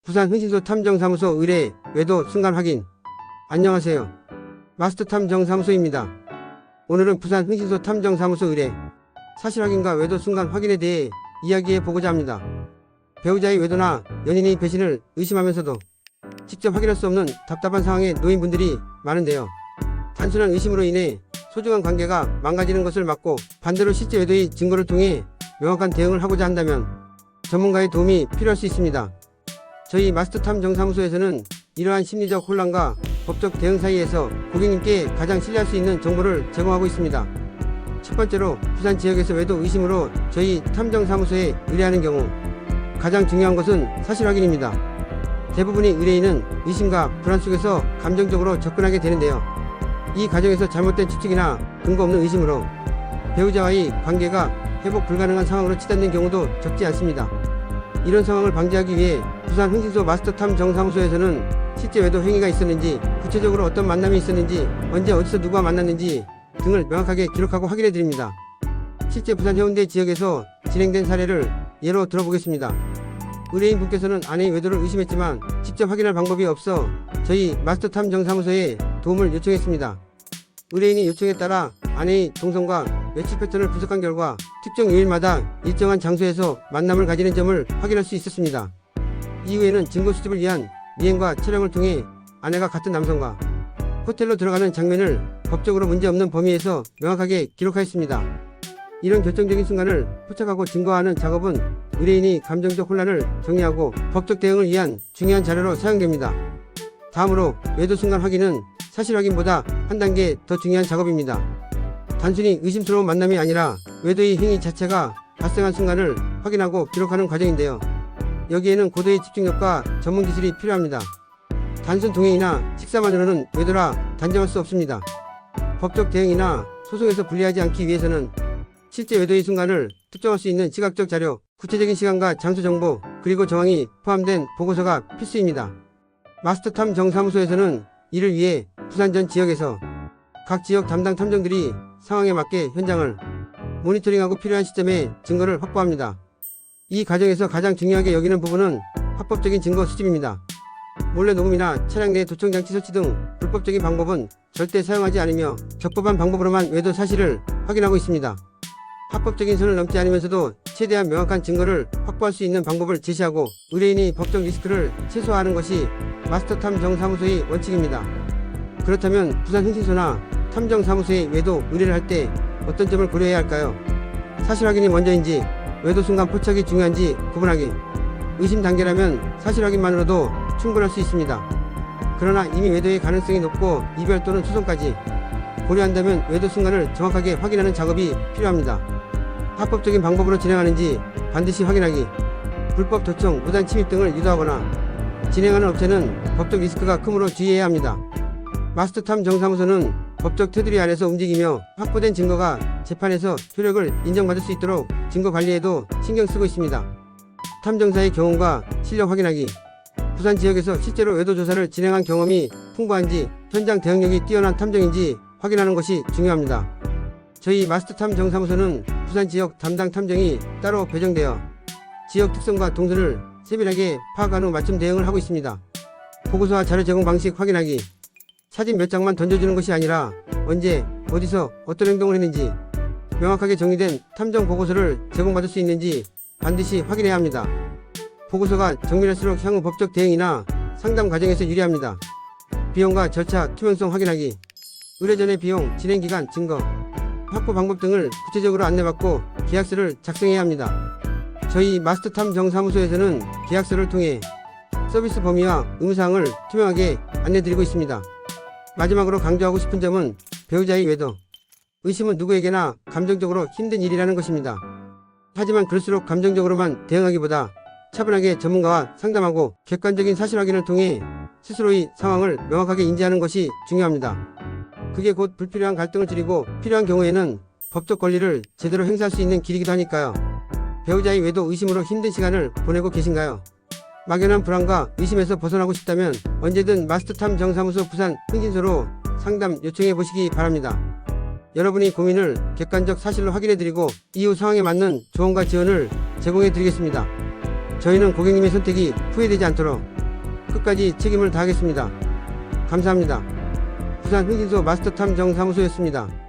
부산 흥신소 탐정사무소 의뢰 외도 순간 확인. 안녕하세요. 마스터 탐정사무소입니다. 오늘은 부산 흥신소 탐정사무소 의뢰 사실 확인과 외도 순간 확인에 대해 이야기해 보고자 합니다. 배우자의 외도나 연인의 배신을 의심하면서도 직접 확인할 수 없는 답답한 상황에 놓인 분들이 많은데요. 단순한 의심으로 인해 소중한 관계가 망가지는 것을 막고 반대로 실제 외도의 증거를 통해 명확한 대응을 하고자 한다면 전문가의 도움이 필요할 수 있습니다. 저희 마스터 탐정사무소에서는 이러한 심리적 혼란과 법적 대응 사이에서 고객님께 가장 신뢰할 수 있는 정보를 제공하고 있습니다. 첫 번째로 부산 지역에서 외도 의심으로 저희 탐정사무소에 의뢰하는 경우 가장 중요한 것은 사실 확인입니다. 대부분의 의뢰인은 의심과 불안 속에서 감정적으로 접근하게 되는데요. 이 과정에서 잘못된 추측이나 근거 없는 의심으로 배우자와의 관계가 회복 불가능한 상황으로 치닫는 경우도 적지 않습니다. 이런 상황을 방지하기 위해 부산 흥신소 마스터 탐정사무소에서는 실제 외도 행위가 있었는지, 구체적으로 어떤 만남이 있었는지, 언제 어디서 누구와 만났는지 등을 명확하게 기록하고 확인해 드립니다. 실제 부산 해운대 지역에서 진행된 사례를 예로 들어보겠습니다. 의뢰인 분께서는 아내의 외도를 의심했지만 직접 확인할 방법이 없어 저희 마스터 탐정사무소에 도움을 요청했습니다. 의뢰인이 요청에 따라 아내의 동선과 매출 패턴을 분석한 결과 특정 요일마다 일정한 장소에서 만남을 가지는 점을 확인할 수 있었습니다. 이후에는 증거 수집을 위한 미행과 촬영을 통해 아내가 같은 남성과 호텔로 들어가는 장면을 법적으로 문제없는 범위에서 명확하게 기록하였습니다. 이런 결정적인 순간을 포착하고 증거하는 작업은 의뢰인이 감정적 혼란을 정리하고 법적 대응을 위한 중요한 자료로 사용됩니다. 다음으로 외도 순간 확인은 사실 확인보다 한 단계 더 중요한 작업입니다. 단순히 의심스러운 만남이 아니라 외도의 행위 자체가 발생한 순간을 확인하고 기록하는 과정인데요. 여기에는 고도의 집중력과 전문 기술이 필요합니다. 단순 동행이나 식사만으로는 외도라 단정할 수 없습니다. 법적 대응이나 소송에서 불리하지 않기 위해서는 실제 외도의 순간을 특정할 수 있는 시각적 자료, 구체적인 시간과 장소 정보, 그리고 정황이 포함된 보고서가 필수입니다. 마스터 탐정사무소에서는 이를 위해 부산 전 지역에서 각 지역 담당 탐정들이 상황에 맞게 현장을 모니터링하고 필요한 시점에 증거를 확보합니다. 이 과정에서 가장 중요하게 여기는 부분은 합법적인 증거 수집입니다. 몰래 녹음이나 차량 내 도청장치 설치 등 불법적인 방법은 절대 사용하지 않으며 적법한 방법으로만 외도 사실을 확인하고 있습니다. 합법적인 선을 넘지 않으면서도 최대한 명확한 증거를 확보할 수 있는 방법을 제시하고 의뢰인의 법적 리스크를 최소화하는 것이 마스터 탐정사무소의 원칙입니다. 그렇다면 부산 흥신소나 탐정사무소의 외도 의뢰를 할 때 어떤 점을 고려해야 할까요? 사실 확인이 먼저인지 외도 순간 포착이 중요한지 구분하기. 의심 단계라면 사실 확인만으로도 충분할 수 있습니다. 그러나 이미 외도의 가능성이 높고 이별 또는 소송까지 고려한다면 외도 순간을 정확하게 확인하는 작업이 필요합니다. 합법적인 방법으로 진행하는지 반드시 확인하기. 불법 도청, 무단 침입 등을 유도하거나 진행하는 업체는 법적 리스크가 크므로 주의해야 합니다. 마스터 탐정사무소는 법적 테두리 안에서 움직이며 확보된 증거가 재판에서 효력을 인정받을 수 있도록 증거 관리에도 신경 쓰고 있습니다. 탐정사의 경험과 실력 확인하기. 부산 지역에서 실제로 외도 조사를 진행한 경험이 풍부한지, 현장 대응력이 뛰어난 탐정인지 확인하는 것이 중요합니다. 저희 마스터 탐정사무소는 부산 지역 담당 탐정이 따로 배정되어 지역 특성과 동선을 세밀하게 파악한 후 맞춤 대응을 하고 있습니다. 보고서와 자료 제공 방식 확인하기. 사진 몇 장만 던져주는 것이 아니라 언제, 어디서, 어떤 행동을 했는지 명확하게 정리된 탐정 보고서를 제공받을 수 있는지 반드시 확인해야 합니다. 보고서가 정밀할수록 향후 법적 대응이나 상담 과정에서 유리합니다. 비용과 절차 투명성 확인하기. 의뢰 전의 비용, 진행 기간, 증거, 확보 방법 등을 구체적으로 안내받고 계약서를 작성해야 합니다. 저희 마스터 탐정사무소에서는 계약서를 통해 서비스 범위와 의무사항을 투명하게 안내드리고 있습니다. 마지막으로 강조하고 싶은 점은 배우자의 외도. 의심은 누구에게나 감정적으로 힘든 일이라는 것입니다. 하지만 그럴수록 감정적으로만 대응하기보다 차분하게 전문가와 상담하고 객관적인 사실 확인을 통해 스스로의 상황을 명확하게 인지하는 것이 중요합니다. 그게 곧 불필요한 갈등을 줄이고 필요한 경우에는 법적 권리를 제대로 행사할 수 있는 길이기도 하니까요. 배우자의 외도 의심으로 힘든 시간을 보내고 계신가요? 막연한 불안과 의심에서 벗어나고 싶다면 언제든 마스터 탐정사무소 부산 흥신소로 상담 요청해 보시기 바랍니다. 여러분의 고민을 객관적 사실로 확인해 드리고 이후 상황에 맞는 조언과 지원을 제공해 드리겠습니다. 저희는 고객님의 선택이 후회되지 않도록 끝까지 책임을 다하겠습니다. 감사합니다. 부산 흥신소 마스터탐정사무소였습니다.